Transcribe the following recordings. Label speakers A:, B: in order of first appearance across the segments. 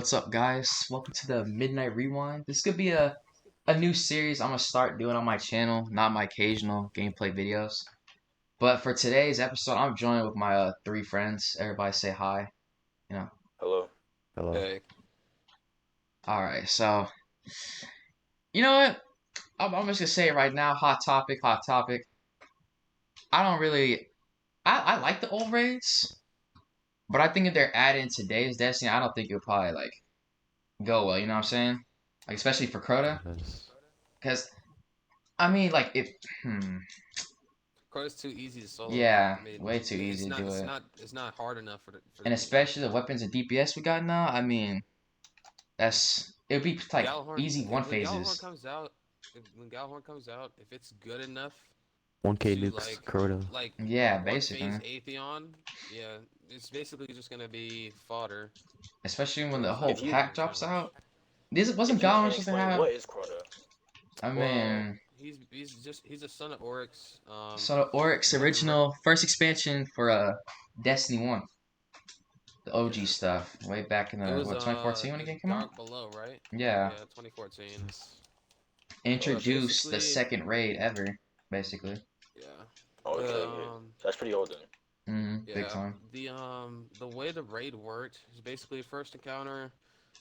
A: what's up, guys? Welcome to the Midnight Rewind. This could be a new series I'm gonna start doing on my channel, not my occasional gameplay videos. But for today's episode, I'm joined with my three friends. Everybody say hi. You know.
B: Hello.
C: Hello.
B: Hey.
A: All right. So, you know what? I'm just gonna say it right now. Hot topic. Hot topic. I don't really. I like the old raids, but I think if they're added in today's Destiny, I don't think it would probably like go well. You know what I'm saying? Like especially for Crota,
C: Yes.
A: because I mean, like if
B: Crota's too easy to solo.
A: yeah,
B: I mean,
A: way too
B: it's
A: easy to
B: not.
A: do
B: It's
A: it.
B: not. It's not hard enough for the.
A: And especially the weapons and DPS we got now. I mean, it'd be like
B: Gjallarhorn,
A: easy one
B: when Gjallarhorn
A: phases.
B: comes out, if it's good enough
C: 1K
B: to
C: nukes, Crota.
A: Yeah,
B: one
A: basically.
B: phase Atheon, yeah, it's basically just gonna be fodder.
A: Especially when the
B: If
A: whole
B: you-
A: pack drops out. This wasn't
B: If you
A: Gallon
B: can't
A: supposed to
B: explain
A: have.
B: what
C: is Crota?
A: I
B: Well,
A: mean,
B: he's a son of Oryx.
A: so Oryx original first expansion for Destiny 1. The OG
B: Yeah.
A: stuff. Way back in
B: It
A: the
B: was
A: 2014 when the game came out?
B: Dark Below, right?
A: Yeah.
B: Yeah, 2014.
A: Introduced the
B: basically-
A: second raid ever, basically.
B: Yeah.
C: Oh, okay, that's pretty old then.
A: Big time.
B: The way the raid worked is basically first encounter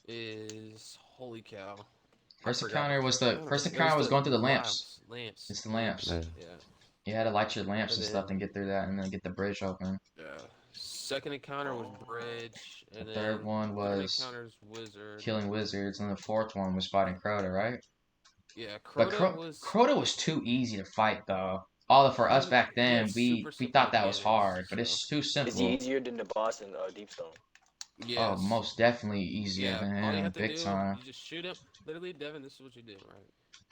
B: is holy cow.
A: First encounter was going through the lamps.
B: Lamps.
A: It's the lamps.
C: Yeah.
A: You had to light your lamps and
B: And
A: stuff
B: then-
A: and get through that, and then get the bridge open.
B: Yeah. Second encounter was bridge, and
A: The
B: then
A: third one was
B: encounter's wizard.
A: killing wizards, and the fourth one was fighting Crota, right?
B: Yeah,
A: But Crota was too easy to fight, though. Although for us back then,
B: Yeah,
A: we
B: super
A: thought that was
B: simple
A: hard, but it's too
C: Is
A: simple.
C: he easier than the boss in Deepstone?
B: Yes.
A: Oh, most definitely easier
B: Yeah,
A: than
B: all you
A: him,
B: have to
A: big
B: do,
A: time.
B: you just shoot him. Literally, Devin, this is what you do, right?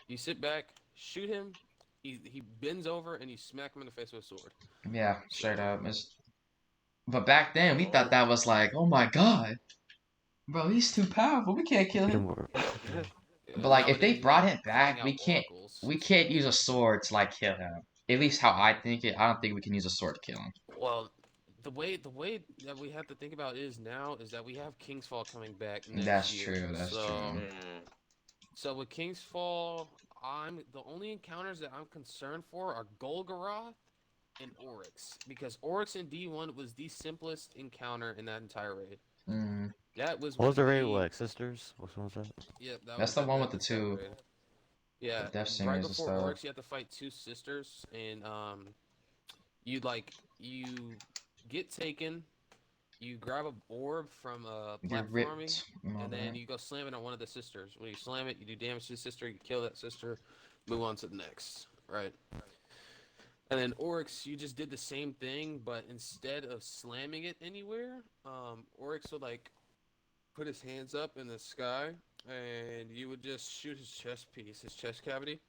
B: You sit back, shoot him, he bends over, and you smack him in the face with a sword.
A: Yeah, straight up. But back then, we thought that was like, oh my god, bro, he's too powerful. We can't kill him. But like, if they
B: Nowadays,
A: brought
B: you
A: him back,
B: bring
A: we
B: out
A: can't.
B: oracles.
A: We can't use a sword to like kill him. At least how I think it. I don't think we can use a sword to kill him.
B: Well, the way that we have to think about is that we have Kingsfall coming back next
A: That's
B: year.
A: true. That's true.
B: So with Kingsfall, the only encounters that I'm concerned for are Golgoroth and Oryx, because Oryx in D1 was the simplest encounter in that entire raid.
A: Mm.
B: That was.
C: What was the raid like, sisters? Which one was that?
B: Yeah,
A: That's the one with the two.
B: raid. Yeah,
A: the Death Singers
B: right
A: and
B: before
A: stuff.
B: Oryx, you have to fight two sisters, and you get taken. You grab a orb from
A: You're
B: platforming,
A: ripped.
B: and then you go slam it on one of the sisters. When you slam it, you do damage to the sister. You kill that sister. Move on to the next. Right. And then Oryx, you just did the same thing, but instead of slamming it anywhere, Oryx would like put his hands up in the sky, and you would just shoot his chest piece, his chest cavity,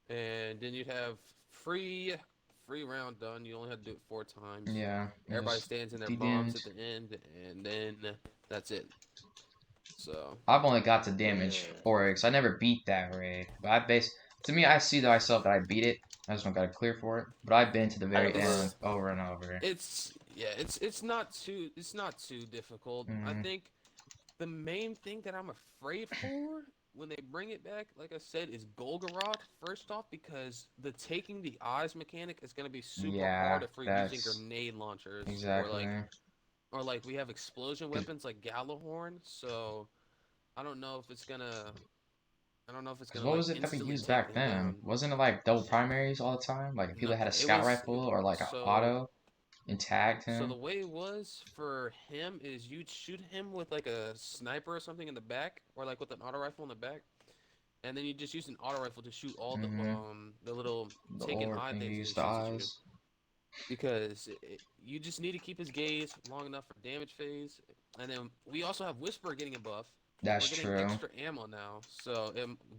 B: and then you'd have free round done. You only had to do it 4 times.
A: Yeah.
B: Everybody stands in their bombs at the end, and then that's it. So
A: I've only got to damage Oryx. I never beat that raid, but to me, I see myself that I beat it. I just don't got to clear for it. But I've been to the very end over and over.
B: it's not too difficult. I think the main thing that I'm afraid for when they bring it back, like I said, is Golgoroth. First off, because the taking the eyes mechanic is gonna be super hard if we're using grenade launchers.
A: Exactly.
B: Or like we have explosion weapons like Gjallarhorn. So I don't know if it's gonna.
A: What was it that we used back then? Wasn't it like double primaries all the time? Like if people had a scout rifle or like an auto and tagged him?
B: So the way it was for him is you'd shoot him with like a sniper or something in the back, or like with an auto rifle in the back, and then you just use an auto rifle to shoot all the little taken eye things.
A: The eyes.
B: Because you just need to keep his gaze long enough for damage phase, and then we also have Whisper getting a buff.
A: That's
B: We're getting extra ammo now, so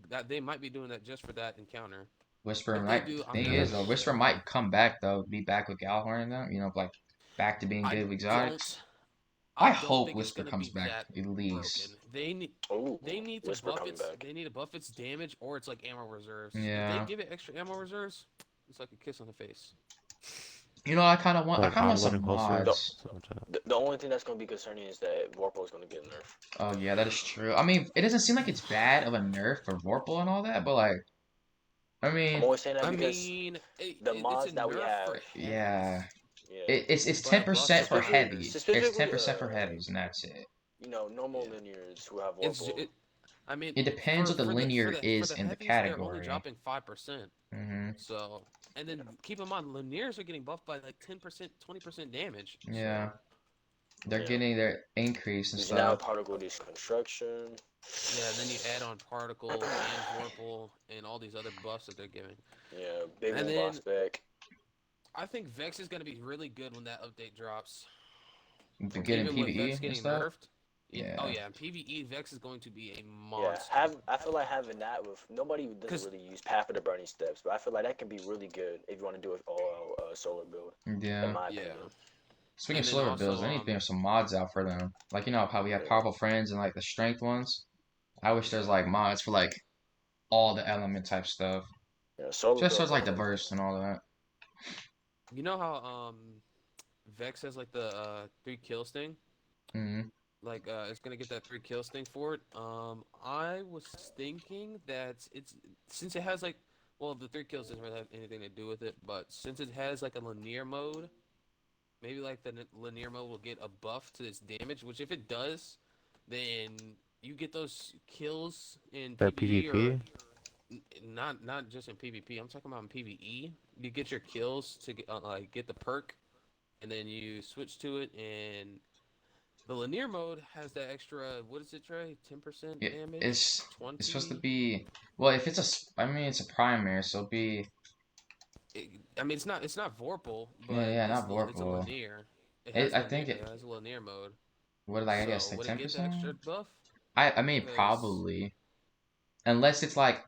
B: that they might be doing that just for that encounter.
A: Whisper Whisper might come back though, be back with Gjallarhorn and them, like back to being good with exotics. I hope Whisper comes back at least.
B: They need to buff its. They need to buff its damage, or it's like ammo reserves.
A: Yeah.
B: If they give it extra ammo reserves, it's like a kiss on the face.
A: I kind of want. I
D: Like
A: kind of want
D: I'm
A: some
D: getting closer.
A: mods.
C: The only thing that's gonna be concerning is that Vorpal is gonna get nerfed.
A: Oh yeah, that is true. I mean, it doesn't seem like it's bad of a nerf for Vorpal and all that, but like, I
C: I'm
A: mean,
C: always saying that
B: I
C: because
B: mean,
C: the
B: it's a
C: mods that we
B: nerf
C: have,
B: for
A: yeah,
B: heavies,
C: yeah,
A: it's ten
B: but buffs
A: percent
B: are
A: for
C: specifically,
B: higher.
A: heavies. It's ten
C: specifically,
A: percent for heavies, and that's it.
C: normal
B: Yeah,
C: linears who have
B: it's
C: Vorpal.
B: I mean,
A: It depends what the
B: for
A: linear
B: the
A: is in the
B: heavies, they're only
A: category.
B: dropping 5%.
A: Hmm
B: So, and then keep in mind, linears are getting buffed by like 10%, 20% damage.
A: Yeah,
B: So,
A: they're
C: Yeah,
A: getting their increase and
C: because now
A: stuff.
C: particle deconstruction.
B: yeah, and then you add on particle and vorpal and all these other buffs that they're giving.
C: Yeah, big
B: And
C: one
B: then
C: boss back.
B: I think Vex is going to be really good when that update drops.
A: Getting
B: Even with Vex
A: PVE and
B: getting
A: stuff.
B: nerfed. Oh
A: Yeah,
B: yeah, PVE Vex is going to be a
C: Yeah,
B: monster.
C: I feel like having that with nobody doesn't really use Path of the Burning Steps, but I feel like that can be really good if you want to do it all solar build. In
A: yeah.
C: my
B: Yeah.
C: opinion.
A: Speaking of
B: And then
A: slower builds,
B: also
A: they need to bring some mods out for them. Like how we have
C: Yeah,
A: powerful friends and like the strength ones. I wish there's like mods for like all the element type stuff.
C: yeah, solar
A: Just so
C: build
A: it's like
C: definitely.
A: diverse and all that.
B: you know how Vex has like the 3 kills thing?
A: Hmm
B: Like it's gonna get that 3 kills thing for it. I was thinking that it's since it has like well the 3 kills doesn't really have anything to do with it, but since it has like a linear mode, maybe like the linear mode will get a buff to its damage, which if it does, then you get those kills in
D: The
B: PvE or
D: PvP.
B: not just in PvP. I'm talking about in PvE. You get your kills to get like get the perk, and then you switch to it, and the linear mode has that extra. What is it, Trey? 10%
A: Yeah,
B: damage,
A: it's supposed to
B: 20.
A: be well. If it's I mean, it's a primary, so it'll be
B: I mean, it's not Vorpal,
A: yeah,
B: but
A: yeah, not
B: it's a
A: Vorpal.
B: linear. It has
A: I
B: linear.
A: think
B: It
A: it.
B: has a linear mode.
A: What did I
B: So
A: guess like
B: would it
A: ten
B: get the extra
A: percent?
B: buff?
A: I mean
B: Because
A: probably unless it's like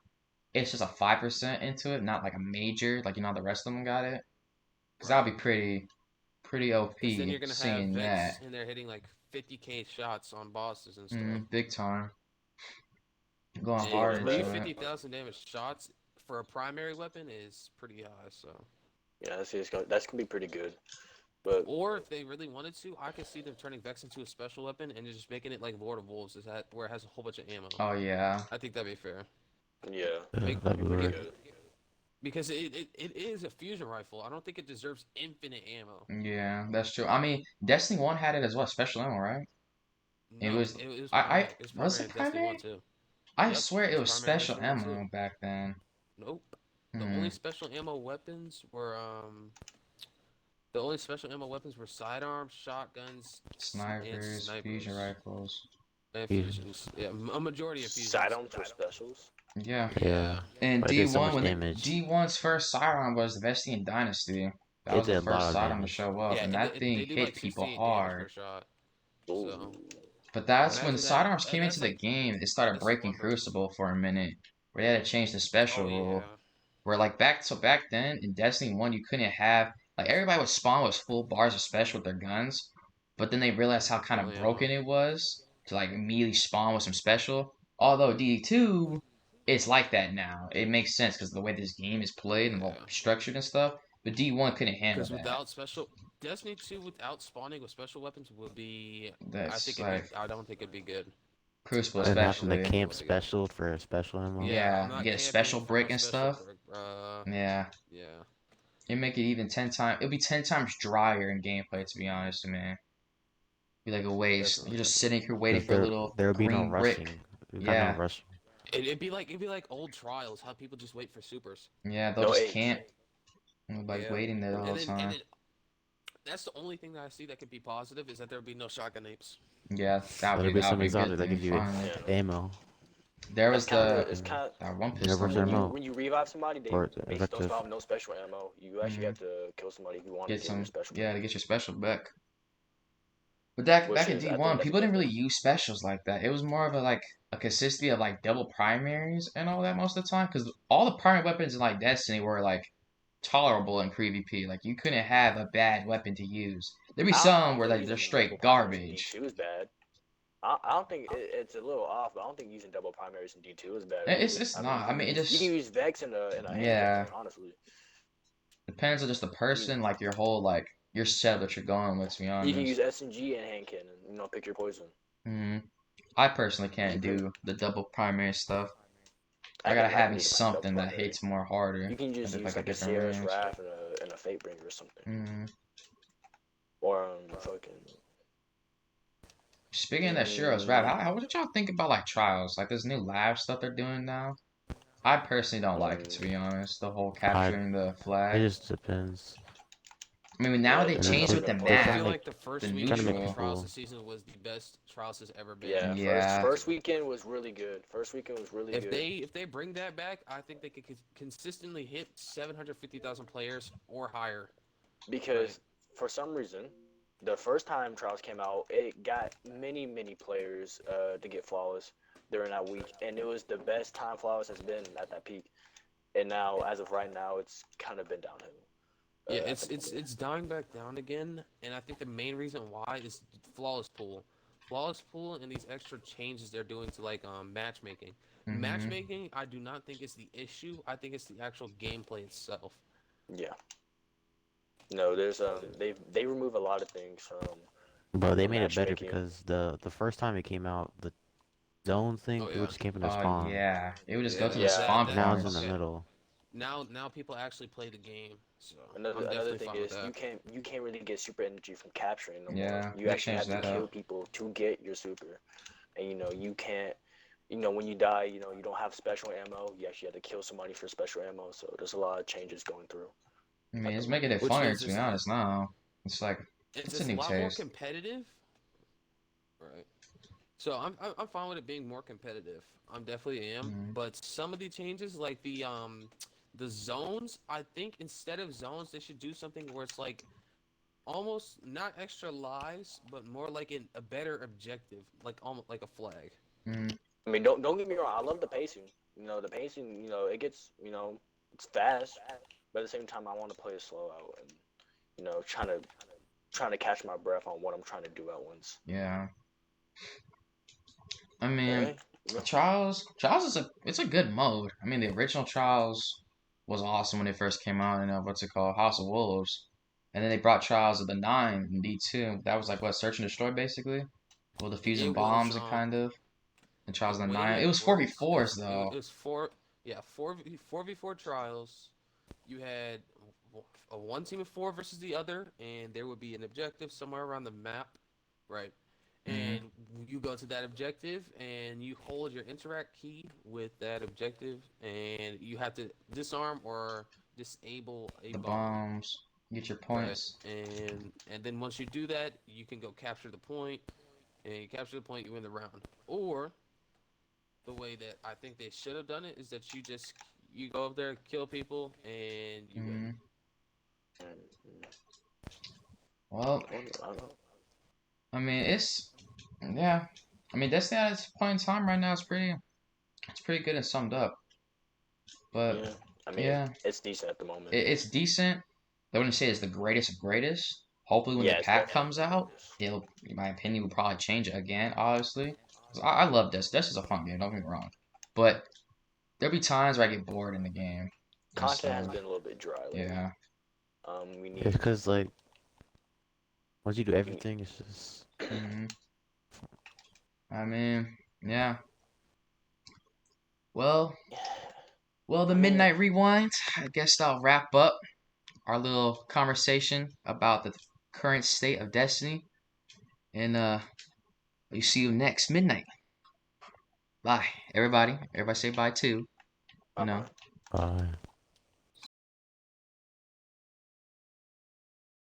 A: it's just a 5% into it, not like a major like the rest of them got it. Because that
B: right.
A: would be pretty
B: Because then
A: OP
B: you're gonna have
A: seeing that.
B: Vex and they're hitting like 50k shots on bosses and stuff.
A: Big time. Going
C: It's
B: And
A: hard
C: close,
A: into
B: three
C: bro.
A: it.
B: 50,000 damage shots for a primary weapon is pretty high. So,
C: Yeah, that's gonna be pretty good. But
B: or if they really wanted to, I could see them turning Vex into a special weapon and just making it like Lord of Wolves, is that where it has a whole bunch of ammo.
A: Oh yeah.
B: I think that'd be fair.
C: yeah,
B: Make,
D: That'd be
C: pretty
D: weird.
C: good.
B: because it is a fusion rifle. I don't think it deserves infinite ammo.
A: Yeah, that's true. I mean, Destiny 1 had it as well, special ammo, right? It
B: No,
A: was
B: it was
A: I
B: primary. It was
A: was
B: primary
A: it
B: in Destiny 1
A: primary?
B: too.
A: I
B: Yep,
A: swear
B: it
A: it
B: was
A: was
B: primary in
A: special
B: Destiny 1 too.
A: ammo back then.
B: Nope. The
A: Hmm.
B: only special ammo weapons were the only special ammo weapons were sidearms, shotguns, and
A: Snipers, fusion
B: snipers.
A: rifles.
B: And
D: Fusions.
B: fusions. Yeah, a majority of fusions.
C: Sidearms were specials.
A: Yeah.
D: Yeah.
A: And
D: But it did so
A: D1
D: much
A: when
D: damage.
A: D1's first sidearm was the Vestian Dynasty. That
D: It
A: was the
D: did a lot
A: first
D: of
A: sidearm to
D: damage.
A: show up,
B: Yeah,
A: and
B: and
A: that thing
B: they do
A: hit
B: like
A: people
B: 68 damage per
A: hard.
B: shot.
C: Ooh.
B: So
A: But that's when
B: imagine that.
A: sidearms came into
B: That's
A: the
B: like
A: game. It started
B: that's
A: breaking
B: numbers.
A: Crucible for a minute, where they had to change the special
B: Oh
A: rule.
B: yeah.
A: Where like back then in Destiny 1 you couldn't have like everybody would spawn with full bars of special with their guns, but then they realized how kind of
B: Only ammo.
A: broken it was to like immediately spawn with some special. Although D2 it's like that now. It makes sense because the way this game is played and well
B: Yeah.
A: structured and stuff. But D1 couldn't handle
B: Because
A: that.
B: without special Destiny 2 without spawning with special weapons would be
A: That's like
B: I don't think it'd be good.
A: Crucible
D: And having the
A: especially.
D: camp special for special ammo.
B: Yeah, I'm
A: Yeah, you
B: not
A: get a
B: camping
A: special
B: for my
A: brick and
B: special
A: stuff.
B: brick.
A: Yeah,
B: Yeah.
A: it make it even 10 times. It'll be 10 times drier in gameplay to be honest, man. Be like a waste. You're
B: Definitely.
A: just sitting here waiting
D: 'Cause
A: for a little
D: there would be no
A: green brick.
D: rushing. There's not no
A: Yeah,
D: rushing.
B: It'd be like old trials, how people just wait for supers.
A: yeah, they'll
C: No
A: just
C: H.
A: camp. Like
B: Yeah.
A: waiting there all the
B: And
A: time.
B: then that's the only thing that I see that could be positive is that there would be no shotgun apes.
A: Yeah, that
D: There'd
A: would
D: be
A: be
D: some
A: a
D: exotic
A: good
D: that
A: thing.
D: gives you
A: Finally,
C: Yeah.
D: ammo.
A: there was
C: It's kind
A: that one
C: of
D: Universal
A: pistol.
D: ammo.
C: when you revive somebody, they
D: Or
C: basically don't
D: effective.
C: have no special ammo. You actually
A: Mhm.
C: have to kill somebody if you want
A: Get
C: to get your
A: some,
C: special.
A: yeah, to get your special back. But back
C: Which
A: back in
C: is, I think
A: D1,
C: that's a
A: people
C: good
A: didn't really
C: thing.
A: use specials like that. It was more of a consistency of like double primaries and all that most of the time. Because all the primary weapons in like Destiny were like tolerable in PvP. Like you couldn't have a bad weapon to use. There'd be
C: I
A: some
C: don't
A: where
C: think
A: like they're
C: using double
A: straight
C: primaries in
A: garbage.
C: D2 is bad. I don't think it's a little off, but I don't think using double primaries in D2 is bad.
A: It's
C: Really.
A: it's
C: I mean,
A: not. I mean it
C: you can
A: just
C: use Vex in a hand
A: yeah.
C: cannon, honestly.
A: Depends on just the person, like your whole your setup that you're going with. To be
C: You can use
A: honest,
C: SNG and hand cannon. Pick your poison.
A: mm, I personally
C: You
A: can't
C: can.
A: do the double primary stuff. I
C: I
A: gotta
C: can. I
A: have
C: can
A: me
C: do the double
A: something that
C: primary.
A: hits more harder
C: You can
A: and
C: just
A: with
C: use
A: like a
C: like a
A: different
C: Sierra's
A: range.
C: Wrath and a Fatebringer or something,
A: Mm.
C: or fucking.
A: Speaking of that Shiro's rap,
C: Mm,
A: what did y'all think about like trials, like this new live stuff they're doing now? I personally don't like it, to be
C: mm,
A: honest. The whole
D: I
A: capturing the
D: it
A: flag.
D: just depends.
A: I mean, now
C: yeah,
A: they
C: it
D: And then
A: changed
C: depends
A: with
C: on
A: the
C: the
D: they're
B: I
C: player.
D: trying to
B: feel
A: map,
D: make
B: like the
A: the
B: first
D: trying to
B: weekend
D: make
B: of
A: neutral.
B: trials
D: people.
B: this season was the best trials has ever been.
C: Yeah,
A: Yeah,
C: first weekend was really good. First weekend was really
B: If
C: good
B: they bring that back, I think they could consistently hit 750,000 players or higher. Right.
C: because for some reason, the first time trials came out, it got many players to get flawless during that week, and it was the best time flawless has been at that peak. And now, as of right now, it's kind of been downhill
B: Yeah,
C: at
B: it's
C: the
B: it's
C: moment.
B: it's dying back down again, and I think the main reason why is flawless pool, and these extra changes they're doing to like matchmaking.
A: hmm
B: Matchmaking, I do not think is the issue. I think it's the actual gameplay itself.
C: Yeah. No, there's they remove a lot of things
D: Bro,
C: from
D: they
C: the
D: made it better
C: matchmaking.
D: because the first time it came out, the zone thing,
B: Oh
D: it would
B: yeah,
D: just came from the
A: Oh
D: spawn.
A: yeah, it would just go
B: yeah.
A: to the
C: Yeah.
A: spawn
D: But
B: That
D: now it's in the
A: points.
B: okay.
D: middle.
B: Now people actually play the game, so
C: Another
B: I'm
C: another
B: definitely
C: thing
B: fine with
C: is
B: that.
C: you can't really get super energy from capturing no more.
A: Yeah,
C: You
A: they
C: actually
A: changed
C: have to
A: that
C: kill
A: up.
C: people to get your super. And you can't when you die, you don't have special ammo. You actually have to kill somebody for special ammo. So there's a lot of changes going through
A: I mean,
C: at the
A: it's making
C: moment.
A: it
B: Which
A: funnier
B: means
A: to be honest now. It's like it's a
B: it's a
A: new
B: lot more
A: taste.
B: competitive, right? So I'm fine with it being more competitive. I'm definitely am.
A: Mm.
B: But some of the changes, like the zones, I think instead of zones, they should do something where it's like almost not extra lives, but more like a better objective, like almost like a flag.
A: Mm.
C: I mean, don't get me wrong. I love the pacing. The pacing. It gets. It's fast, but at the same time, I want to play it slow out and trying to catch my breath on what I'm trying to do at once.
A: Yeah, I mean,
C: Hey, no.
A: Trials is it's a good mode. I mean, the original Trials was awesome when it first came out. What's it called, House of Wolves, and then they brought Trials of the Nine in D2. That was like what, Search and Destroy basically, with the fusing
B: It was
A: bombs and kind of. And
B: the
A: Trials of the
B: way
A: Nine. It
B: it
A: was
B: worked
A: 4v4s
B: is it
A: though.
B: was four v four trials. You had a one team of four versus the other, and there would be an objective somewhere around the map, right?
A: hmm
B: And you go to that objective, and you hold your interact key with that objective, and you have to disarm or disable a
A: The
B: bomb,
A: bombs. Get your
B: right?
A: points.
B: And then once you do that, you can go capture the point, and you capture the point, you win the round. Or the way that I think they should have done it is that you go up there, kill people, and you win.
A: hmm Well,
C: I don't know.
A: I mean, yeah. I mean, Destiny at its point in time right now is it's pretty good and summed up. But
C: Yeah, I mean
A: yeah,
C: it's decent at the moment.
A: it's decent. I wouldn't say it's the greatest of greatest. Hopefully, when the
C: Yeah, it's
A: pack
C: definitely
A: comes
C: not the
A: out,
C: greatest.
A: it'll, in my opinion, will probably change it again. Obviously, 'cause I love this. This is a fun game. Don't get me wrong, but there'll be times where I get bored in the game, and
C: Content has
A: so
C: been a little bit dry lately.
A: yeah.
C: We
D: It's
C: need.
D: because like once you do
C: We need
D: everything, it's just
A: hmm I mean, yeah. Well, the
C: I mean,
A: Midnight Rewind. I guess I'll wrap up our little conversation about the current state of Destiny, and we see you next midnight. Bye, everybody. Everybody say bye too. You know.
C: uh-huh.
D: bye.